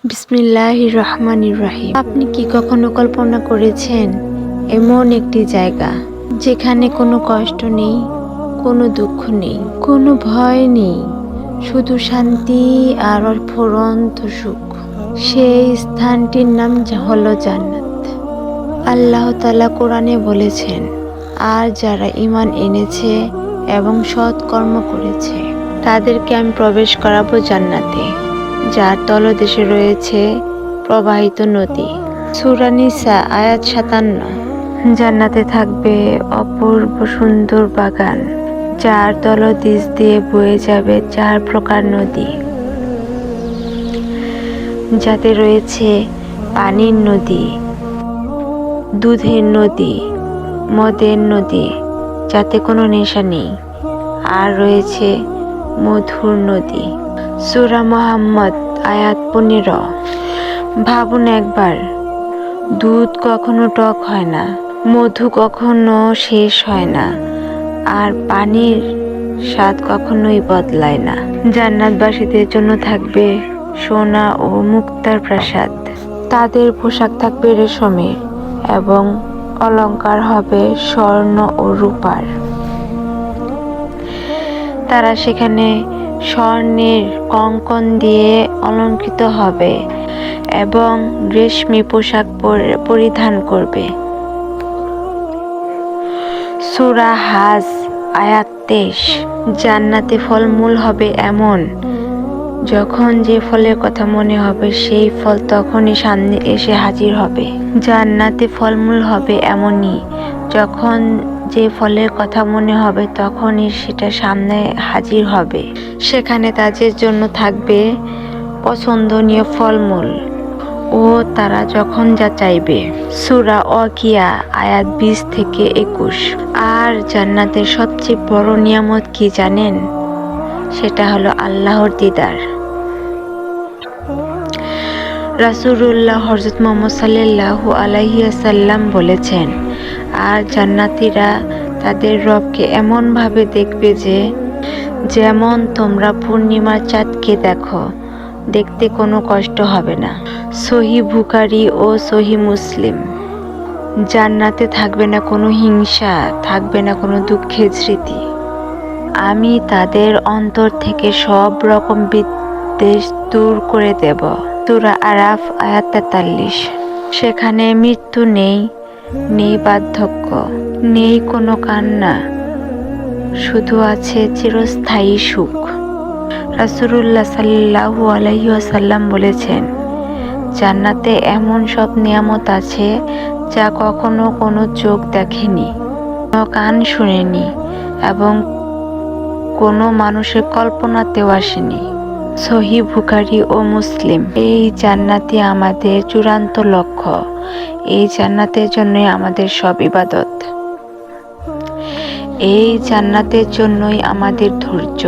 বিসমিল্লাহির রহমানির রহিম। আপনি কি কখনো কল্পনা করেছেন এমন একটি জায়গা যেখানে কোনো কষ্ট নেই, কোনো দুঃখ নেই, কোনো ভয় নেই, শুধু শান্তি আর অফুরন্ত সুখ? সেই স্থানটির নাম হলো জান্নাত। আল্লাহ তাআলা কোরআনে বলেছেন, আর যারা ঈমান এনেছে এবং সৎ কর্ম করেছে তাদেরকে আমি প্রবেশ করাবো জান্নাতে, যার তলদেশে রয়েছে প্রবাহিত নদী। সূরা নিসা আয়াত ৫৭। জান্নাতে থাকবে অপূর্ব সুন্দর বাগান, যার তলদেশ দিয়ে বয়ে যাবে ৪ প্রকার নদী, যাতে রয়েছে পানির নদী, দুধের নদী, মদের নদী, যাতে কোনো নেশা নেই, আর রয়েছে মধুর নদী। সূরা মুহাম্মদ আয়াত ১৫। ভাবুন একবার, দুধ কখনো টক হয় না, মধু কখনো শেষ হয় না, আর পানির স্বাদ কখনোই বদলায় না। জান্নাতবাসীদের জন্য থাকবে সোনা ও মুক্তার প্রাসাদ। তাদের পোশাক থাকবে রেশমের এবং অলংকার হবে স্বর্ণ ও রূপার। তারা সেখানে স্বর্ণের কঙ্কন দিয়ে অলঙ্কৃত হবে এবং রেশমি পোশাক পরিধান করবে। সূরা হাজ আয়াত ২৩। জান্নাতে ফলমূল হবে এমন, যখন যে ফলের কথা মনে হবে সেই ফল তখনই সামনে এসে হাজির হবে। জান্নাতে ফলমূল হবে এমনই, যখন যে ফলের কথা মনে হবে তখনই সেটা সামনে হাজির হবে। সেখানে তাদের জন্য থাকবে পছন্দনীয় ফলমূল ও তারা যখন যা চাইবে। সূরা ওয়াকিয়া আয়াত ২০ থেকে ২১। আর জান্নাতের সবচেয়ে বড় নিয়ামত কি জানেন? সেটা হলো আল্লাহর দিদার। রাসূলুল্লাহ হযরত মুহাম্মদ সাল্লাল্লাহু আলাইহি ওয়াসাল্লাম বলেছেন, আর জান্নাতীরা তাদের রবকে এমনভাবে দেখবে যে যেমন তোমরা পূর্ণিমার চাঁদকে দেখো, দেখতে কোনো কষ্ট হবে না। সহিহ বুখারী ও সহিহ মুসলিম। জান্নাতে থাকবে না কোনো হিংসা, থাকবে না কোনো দুঃখের স্মৃতি। আমি তাদের অন্তর থেকে সব রকম বিদ্বেষ দূর করে দেব। সূরা আরাফ আয়াত ৪৩। সেখানে মৃত্যু নেই, নেই বার্ধক্য, নেই কোনো কান্না, শুধু আছে চিরস্থায়ী সুখ। রাসূলুল্লাহ সাল্লাল্লাহু আলাইহি ওয়াসাল্লাম বলেছেন, জান্নাতে এমন সব নিয়ামত আছে যা কখনো কোনো চোখ দেখেনি, কোনো কান শুনেনি এবং কোনো মানুষের কল্পনাতেও আসেনি। সহিহ বুখারী ও মুসলিম। এই জান্নাতই আমাদের চূড়ান্ত লক্ষ্য। এই জান্নাতের জন্যই আমাদের সব ইবাদত। এই জান্নাতের জন্যই আমাদের ধৈর্য।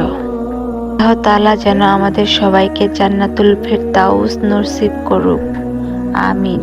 আল্লাহ তাআলা যেন আমাদের সবাইকে জান্নাতুল ফেরদাউস নসিব করুক। আমিন।